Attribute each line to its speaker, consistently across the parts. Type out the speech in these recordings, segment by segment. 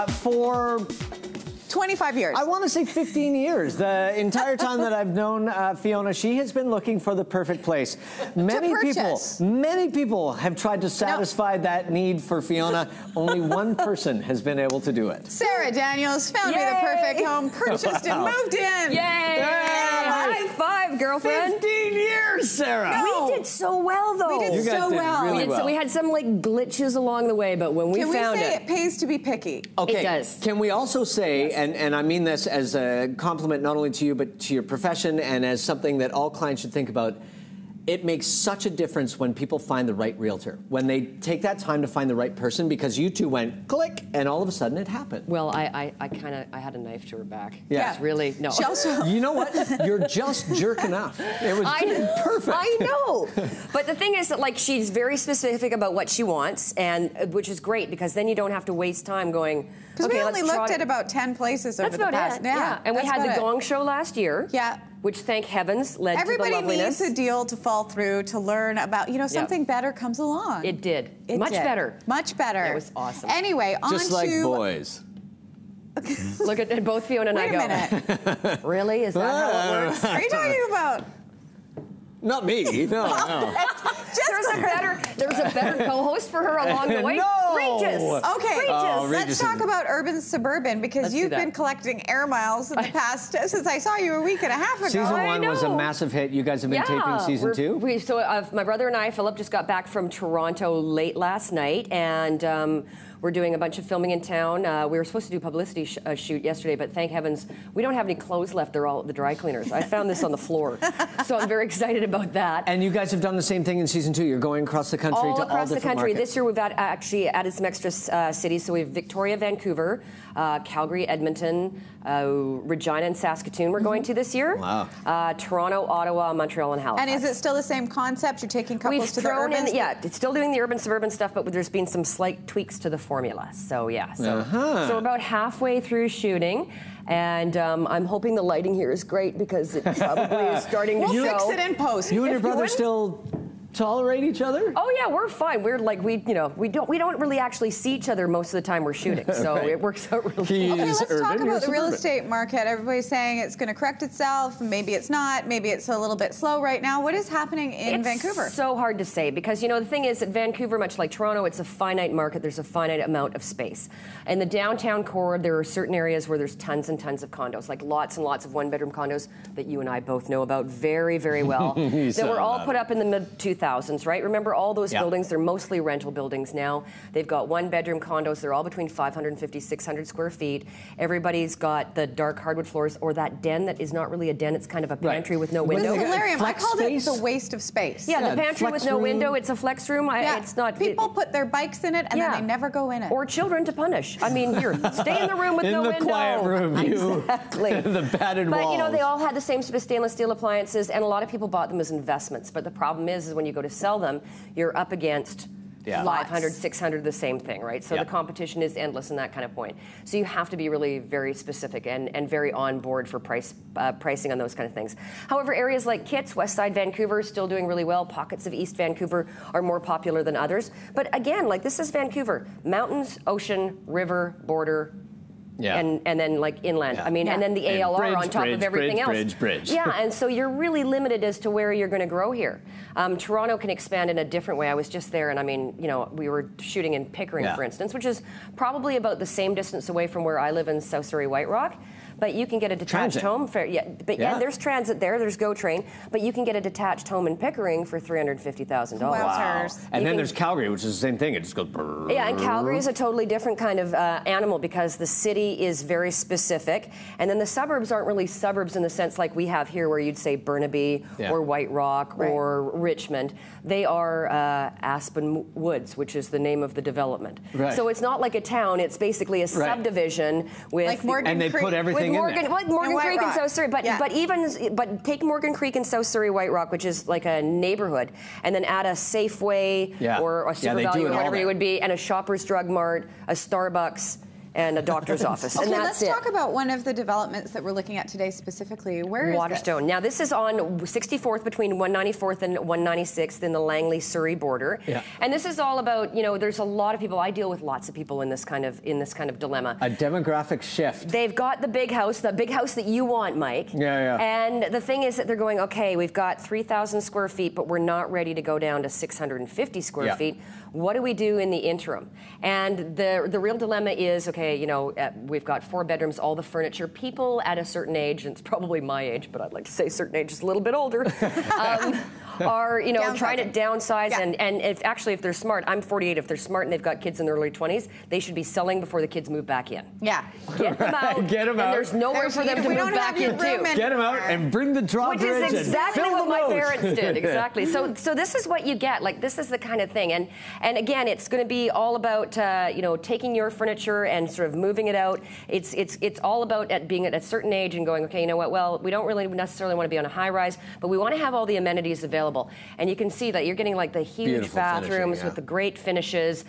Speaker 1: For
Speaker 2: 25 years.
Speaker 1: I want to say 15 years. The entire time that I've known Fiona, she has been looking for the perfect place. Many people have tried to satisfy that need for Fiona. Only one person has been able to do it.
Speaker 2: Sarah Daniels found me the perfect home, purchased and moved in.
Speaker 3: Yay! High five, girlfriend.
Speaker 1: 15 years, Sarah.
Speaker 3: No. We did so well, though.
Speaker 2: We did so well.
Speaker 1: Really well.
Speaker 3: So we had some like glitches along the way, but when we found
Speaker 2: it pays to be picky?
Speaker 1: Okay.
Speaker 3: It does.
Speaker 1: Can we also say, and I mean this as a compliment not only to you, but to your profession and as something that all clients should think about, it makes such a difference when people find the right realtor, when they take that time to find the right person, because you two went click and all of a sudden it happened.
Speaker 3: Well, I had a knife to her back.
Speaker 1: Yeah.
Speaker 3: It's really, no.
Speaker 2: She also,
Speaker 1: you know what? You're just jerk enough. It was perfect.
Speaker 3: I know. But the thing is that, like, she's very specific about what she wants, and which is great, because then you don't have to waste time going,
Speaker 2: because we only looked at about 10 places over the past.
Speaker 3: Yeah. And we had the Gong Show last year.
Speaker 2: Yeah.
Speaker 3: Which, thank heavens, led to the loveliness.
Speaker 2: Everybody needs a deal to fall through to learn about, something better comes along.
Speaker 3: It did.
Speaker 2: Much
Speaker 3: better.
Speaker 2: Much better.
Speaker 3: It was awesome.
Speaker 2: Anyway, on
Speaker 1: just like boys.
Speaker 3: Look at both Fiona and I go.
Speaker 2: Wait a minute.
Speaker 3: Really? Is that how it works?
Speaker 2: What are you talking about?
Speaker 1: Not me. No.
Speaker 3: There's a better co-host for her along the way.
Speaker 1: No.
Speaker 3: Regis.
Speaker 2: Okay.
Speaker 3: Regis.
Speaker 2: Let's talk about Urban Suburban, because you've been collecting air miles in the past since I saw you a week and a half ago.
Speaker 1: Season 1 was a massive hit. You guys have been taping season 2?
Speaker 3: So my brother and I, Philip, just got back from Toronto late last night, and we're doing a bunch of filming in town. We were supposed to do a publicity shoot yesterday, but thank heavens we don't have any clothes left. They're all at the dry cleaners. I found this on the floor, so I'm very excited about that.
Speaker 1: And you guys have done the same thing in season 2. You're going across the country to all different
Speaker 3: across the country.
Speaker 1: markets.
Speaker 3: This year we've actually added some extra cities. So we have Victoria, Vancouver, Calgary, Edmonton, Regina, and Saskatoon. We're going to this year.
Speaker 1: Wow.
Speaker 3: Toronto, Ottawa, Montreal, and Halifax.
Speaker 2: And is it still the same concept? You're taking couples to the urban?
Speaker 3: Yeah, it's still doing the urban suburban stuff, but there's been some slight tweaks to the formula. So yeah, so we're about halfway through shooting, and I'm hoping the lighting here is great, because it probably is starting to show.
Speaker 2: We'll fix it in post.
Speaker 1: You and your brother still tolerate each other?
Speaker 3: Oh yeah, we're fine. We're like we don't really actually see each other most of the time we're shooting, so it works out really well.
Speaker 2: Okay, let's talk about the real estate market. Everybody's saying it's going to correct itself. Maybe it's not. Maybe it's a little bit slow right now. What is happening in Vancouver? It's
Speaker 3: so hard to say, because the thing is that Vancouver, much like Toronto, it's a finite market. There's a finite amount of space. In the downtown core, there are certain areas where there's tons and tons of condos, like lots and lots of one-bedroom condos that you and I both know about very, very well. That were all put up in the mid-2000s, right? Remember all those buildings? They're mostly rental buildings now. They've got one-bedroom condos. They're all between 550, 600 square feet. Everybody's got the dark hardwood floors, or that den that is not really a den. It's kind of a pantry with no window.
Speaker 2: Hilarious. I called it the waste of space.
Speaker 3: Yeah, the pantry with no window. It's a flex room. It's not.
Speaker 2: People put their bikes in it, and then they never go in it.
Speaker 3: Or children to punish. I mean, here, stay in the room with no window.
Speaker 1: In the quiet room,
Speaker 3: exactly.
Speaker 1: The padded walls.
Speaker 3: But they all had the same sort of stainless steel appliances, and a lot of people bought them as investments. But the problem is when you go to sell them, you're up against 500, 600, the same thing, right? So the competition is endless in that kind of point. So you have to be really very specific and very on board for pricing on those kind of things. However, areas like Kitts, West Side Vancouver, still doing really well. Pockets of East Vancouver are more popular than others. But again, like, this is Vancouver. Mountains, ocean, river, border, and then like inland. I mean, and then the ALR on top of everything else.
Speaker 1: Bridge.
Speaker 3: Yeah, and so you're really limited as to where you're going to grow here. Toronto can expand in a different way. I was just there, and I mean, we were shooting in Pickering, for instance, which is probably about the same distance away from where I live in South Surrey, White Rock. But you can get a detached home. There's transit there. There's GO Train. But you can get a detached home in Pickering for $350,000.
Speaker 1: Wow. And then there's Calgary, which is the same thing. It just goes. Brrr.
Speaker 3: Yeah, and Calgary is a totally different kind of animal, because the city is very specific, and then the suburbs aren't really suburbs in the sense like we have here, where you'd say Burnaby or White Rock or Richmond. They are Aspen Woods, which is the name of the development. Right. So it's not like a town. It's basically a subdivision with
Speaker 2: like Morgan Creek.
Speaker 1: They put everything
Speaker 3: Morgan Creek in South Surrey, but take Morgan Creek in South Surrey, White Rock, which is like a neighborhood, and then add a Safeway or a Super Value, or whatever it would be, and a Shoppers Drug Mart, a Starbucks. and a doctor's office.
Speaker 2: Okay,
Speaker 3: and that's
Speaker 2: let's talk about one of the developments that we're looking at today specifically. Where is
Speaker 3: Waterstone.
Speaker 2: This?
Speaker 3: Now, this is on 64th between 194th and 196th in the Langley-Surrey border.
Speaker 1: Yeah.
Speaker 3: And this is all about, there's a lot of people. I deal with lots of people in this kind of dilemma.
Speaker 1: A demographic shift.
Speaker 3: They've got the big house that you want, Mike.
Speaker 1: Yeah.
Speaker 3: And the thing is that they're going, okay, we've got 3,000 square feet, but we're not ready to go down to 650 square feet. What do we do in the interim? And the real dilemma is, okay, we've got 4 bedrooms, all the furniture. People at a certain age, and it's probably my age, but I'd like to say certain age is a little bit older, are trying to downsize.
Speaker 2: Yeah.
Speaker 3: And if they're smart, I'm 48. If they're smart and they've got kids in their early 20s, they should be selling before the kids move back in.
Speaker 2: Yeah.
Speaker 3: Get them out.
Speaker 1: Get them out.
Speaker 3: And there's nowhere for them to move back into.
Speaker 1: Get them out and bring the drawbridge.
Speaker 3: Which is exactly what my parents did. Exactly. So this is what you get. Like, this is the kind of thing. And again, it's going to be all about taking your furniture and sort of moving it out. It's all about being at a certain age and going, okay, you know what? Well, we don't really necessarily want to be on a high rise, but we want to have all the amenities available. And you can see that you're getting like the huge
Speaker 1: Beautiful
Speaker 3: bathrooms
Speaker 1: finishing,
Speaker 3: with the great finishes,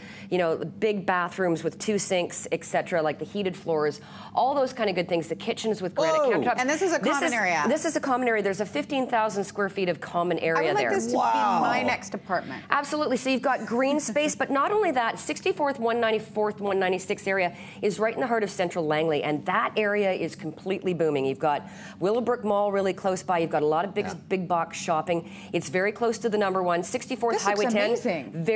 Speaker 3: big bathrooms with 2 sinks, etc., like the heated floors, all those kind of good things. The kitchens with granite countertops.
Speaker 2: And this is a common area.
Speaker 3: This is a common area. There's a 15,000 square feet of common area there.
Speaker 2: I would like this to be my next apartment.
Speaker 3: Absolutely. So you've got green space, but not only that, 64th, 194th, 196th area is right in the heart of central Langley, and that area is completely booming. You've got Willowbrook Mall really close by. You've got a lot of big box shopping. It's very close to the number 1, 64th
Speaker 2: this
Speaker 3: Highway
Speaker 2: looks
Speaker 3: 10.
Speaker 2: Amazing.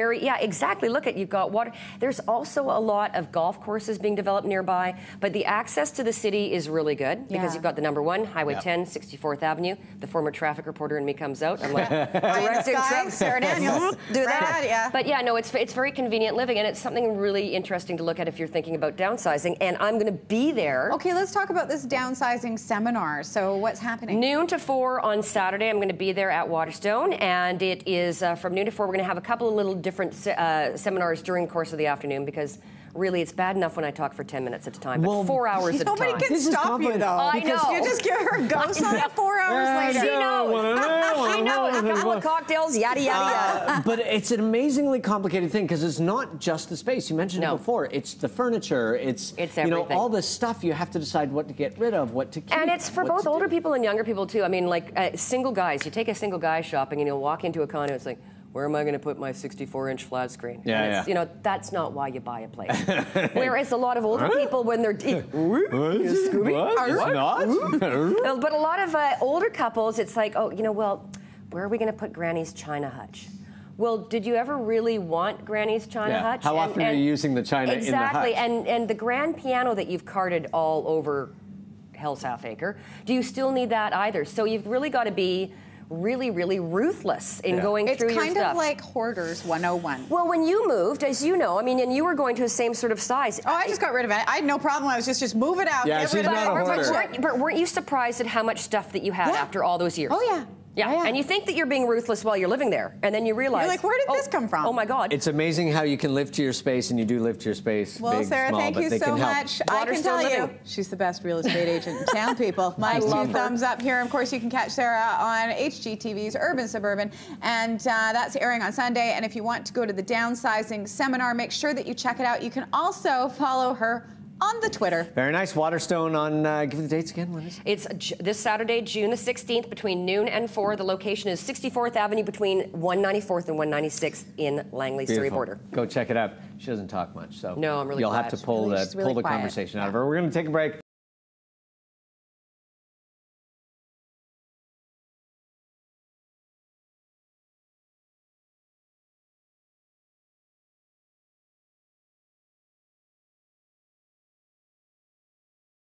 Speaker 3: Exactly. Look you've got water. There's also a lot of golf courses being developed nearby, but the access to the city is really good because you've got the number 1, Highway 10, 64th Avenue. The former traffic reporter in me comes out. I'm like, directing traffic.
Speaker 2: Sarah Daniels.
Speaker 3: Do that.
Speaker 2: Right, yeah.
Speaker 3: But yeah, no, it's very convenient living, and it's something really interesting to look at if you're thinking about downsizing, and I'm going to be there.
Speaker 2: Okay, let's talk about this downsizing seminar. So what's happening?
Speaker 3: Noon to 4 on Saturday. I'm going to be there at Waterstone, and it is from noon to 4. We're going to have a couple of little different seminars during the course of the afternoon because really it's bad enough when I talk for 10 minutes at a time, but 4 hours at a time.
Speaker 2: Nobody can stop you, though.
Speaker 3: I know.
Speaker 2: You just give her a ghost on it 4 hours later.
Speaker 3: She knows. She knows. A couple of cocktails, yada, yada, yada.
Speaker 1: But it's an amazingly complicated thing because it's not just the space. You mentioned it before. It's the furniture. It's
Speaker 3: everything.
Speaker 1: all this stuff. You have to decide what to get rid of, what to keep.
Speaker 3: And it's for both older people and younger people, too. I mean, like single guys. You take a single guy shopping and you'll walk into a condo, it's like, where am I going to put my 64-inch flat screen? That's not why you buy a place. Whereas a lot of older people, when they're...
Speaker 1: It's not?
Speaker 3: But a lot of older couples, it's like, where are we going to put Granny's China hutch? Well, did you ever really want Granny's China hutch?
Speaker 1: How often are you using the China in the hutch?
Speaker 3: Exactly, and the grand piano that you've carted all over Hell's Half Acre, do you still need that either? So you've really got to be really, really ruthless in going through your stuff.
Speaker 2: It's kind of like Hoarders 101.
Speaker 3: Well, when you moved, as you know, and you were going to the same sort of size.
Speaker 2: Oh, I just got rid of it. I had no problem. I was just move it out.
Speaker 1: Yeah,
Speaker 2: get
Speaker 1: she's
Speaker 2: rid of
Speaker 1: not a hoarder.
Speaker 3: But weren't you surprised at how much stuff that you had after all those years?
Speaker 2: Oh, yeah.
Speaker 3: Yeah, and you think that you're being ruthless while you're living there, and then you realize...
Speaker 2: You're like, where did this come from?
Speaker 3: Oh, my God.
Speaker 1: It's amazing how you can live to your space, and you do live to your space.
Speaker 2: Well,
Speaker 1: big,
Speaker 2: Sarah,
Speaker 1: small,
Speaker 2: thank you so much. I can tell you, she's the best real estate agent in town, people. My 2 thumbs up here. Of course, you can catch Sarah on HGTV's Urban Suburban, and that's airing on Sunday. And if you want to go to the downsizing seminar, make sure that you check it out. You can also follow her on the Twitter.
Speaker 1: Very nice. Waterstone on, give the dates again. When is it?
Speaker 3: It's this Saturday, June the 16th, between noon and 4. The location is 64th Avenue between 194th and 196th in Langley-Surrey border.
Speaker 1: Go check it out. She doesn't talk much, so
Speaker 3: no, I'm really
Speaker 1: you'll
Speaker 3: quiet.
Speaker 1: have to pull the conversation out of her. We're going to take a break.